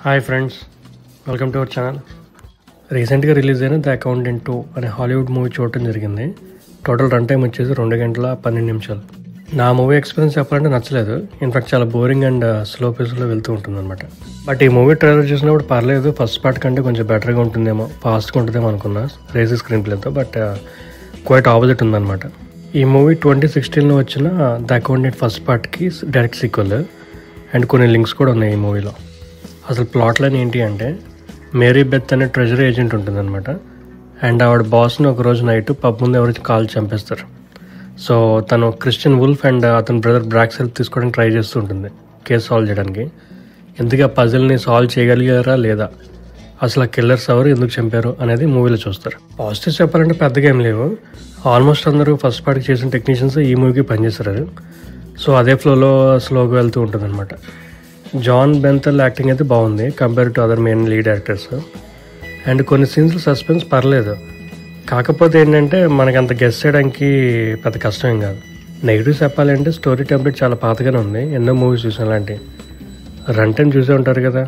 Hi friends, welcome to our channel. రీసెంట్గా release అయిన the accountant 2 అనే హాలీవుడ్ మూవీ చూడటం జరిగింది. టోటల్ రన్ టైం వచ్చేసి 2 గంటల 12 నిమిషాలు. నా మూవీ ఎక్స్పీరియన్స్ చెప్పాలంటే నచ్చలేదు. ఇన్ఫాక్ట్ చాలా బోరింగ్ అండ్ స్లో పేస్లో వెళ్తూ ఉంటుంది అనమాట. బట్ ఈ మూవీ ట్రైలర్ చూసినప్పుడు పర్లేదు, ఫస్ట్ పార్ట్ కంటే కొంచెం బెటర్గా ఉంటుందేమో, ఫాస్ట్గా ఉంటుందేమో అనుకున్నా రేసీ స్క్రీన్ ప్లేతో. బట్ క్వైట్ ఆపోజిట్ ఉందన్నమాట. ఈ మూవీ 2016లో వచ్చిన ద అకౌంటెంట్ ఫస్ట్ పార్ట్కి డైరెక్ట్ సీక్వెల్ అండ్ కొన్ని లింక్స్ కూడా ఉన్నాయి ఈ మూవీలో. అసలు ప్లాట్ లైన్ ఏంటి అంటే, మేరీ బెత్ అనే ట్రెజరీ ఏజెంట్ ఉంటుందన్నమాట. అండ్ ఆవిడ బాస్ని ఒకరోజు నైట్ పబ్ ముందు ఎవరికి కాల్ చంపేస్తారు. సో తను క్రిస్టియన్ వుల్ఫ్ అండ్ అతని బ్రదర్ బ్రాక్స్ హెల్ప్ తీసుకోవడానికి ట్రై చేస్తూ ఉంటుంది కేసు సాల్వ్ చేయడానికి. ఎందుకు ఆ పజిల్ని సాల్వ్ చేయగలిగారా లేదా, అసలు ఆ కిల్లర్స్ ఎవరు, ఎందుకు చంపారు అనేది మూవీలో చూస్తారు. పాజిటివ్స్ చెప్పాలంటే పెద్దగా ఏం లేవు. ఆల్మోస్ట్ అందరూ ఫస్ట్ పార్ట్కి చేసిన టెక్నీషియన్స్ ఈ మూవీకి పనిచేస్తారు. సో అదే ఫ్లోలో స్లోగా వెళ్తూ ఉంటుంది అనమాట. జాన్ బెంథల్ యాక్టింగ్ అయితే బాగుంది compare to other main lead actors. And కొన్ని సీన్స్లో సస్పెన్స్ పర్లేదు. కాకపోతే ఏంటంటే మనకి అంత గెస్ చేయడానికి పెద్ద కష్టం కాదు. నెగిటివ్స్ చెప్పాలంటే స్టోరీ టెంప్లెట్ చాలా పాతగానే ఉంది. ఎన్నో మూవీస్ చూసాను అలాంటి. రన్ టైం చూసే ఉంటారు కదా.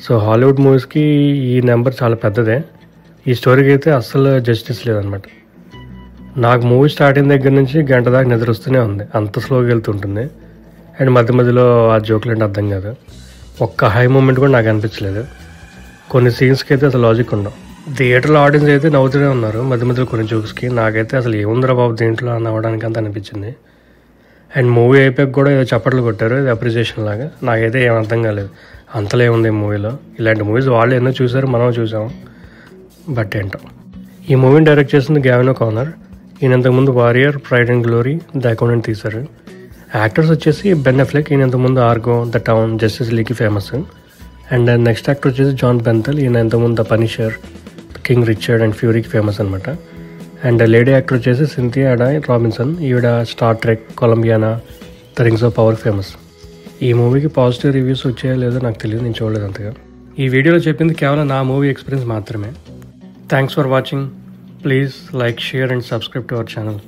సో హాలీవుడ్ మూవీస్కి ఈ నెంబర్ చాలా పెద్దదే. ఈ స్టోరీకి అయితే అస్సలు జస్టిస్ లేదనమాట. నాకు మూవీ స్టార్ట్ అయిన దగ్గర నుంచి గంట దాకా నిద్ర వస్తూనే ఉంది, అంత స్లోగా వెళ్తుంటుంది. అండ్ మధ్య మధ్యలో ఆ జోకులు అంటే అర్థం కాదు. ఒక్క హై మూమెంట్ కూడా నాకు అనిపించలేదు. కొన్ని సీన్స్కి అయితే అసలు లాజిక్ ఉండవు. థియేటర్లో ఆడియన్స్ అయితే నవ్వుతూనే ఉన్నారు మధ్య మధ్యలో కొన్ని జోక్స్కి. నాకైతే అసలు ఏముందిరా బాబు దీంట్లో నవ్వడానికి అంత అనిపించింది. అండ్ మూవీ అయిపోయాక కూడా ఏదో చప్పట్లు కొట్టారు, ఇది అప్రిసియేషన్ లాగా. నాకైతే ఏం అర్థం కాలేదు, అంతలో ఏముంది మూవీలో. ఇలాంటి మూవీస్ వాళ్ళు ఎన్నో చూసారు, మనం చూసాం. బట్ ఏంటో. ఈ మూవీని డైరెక్ట్ చేసింది గ్యావిన్ ఓకానర్. ఈయన ఇంతకుముందు Warrior, Pride and Glory, the Accountant తీశారు. యాక్టర్స్ వచ్చేసి బెన్ అఫ్లెక్, ఈయన ఇంతకుముందు ఆర్గో, ద టౌన్, జస్టిస్ లీగ్కి ఫేమస్. అండ్ నెక్స్ట్ యాక్టర్ వచ్చేసి జాన్ బెంథల్, ఈయన ఇంతకుముందు the Punisher, King Richard and ఫ్యూరీకి ఫేమస్ అనమాట. అండ్ లేడీ యాక్టర్ వచ్చేసి సింథియా అడాయ్ రాబిన్సన్, ఈవిడ Star Trek, Colombiana, the Rings of Power famous. ఈ మూవీకి పాజిటివ్ రివ్యూస్ వచ్చాయో లేదో నాకు తెలియదు, నేను చూడలేదు అంతగా. ఈ వీడియోలో చెప్పింది కేవలం నా మూవీ ఎక్స్పీరియన్స్ మాత్రమే. Thanks for watching. Please like, share and subscribe to our channel.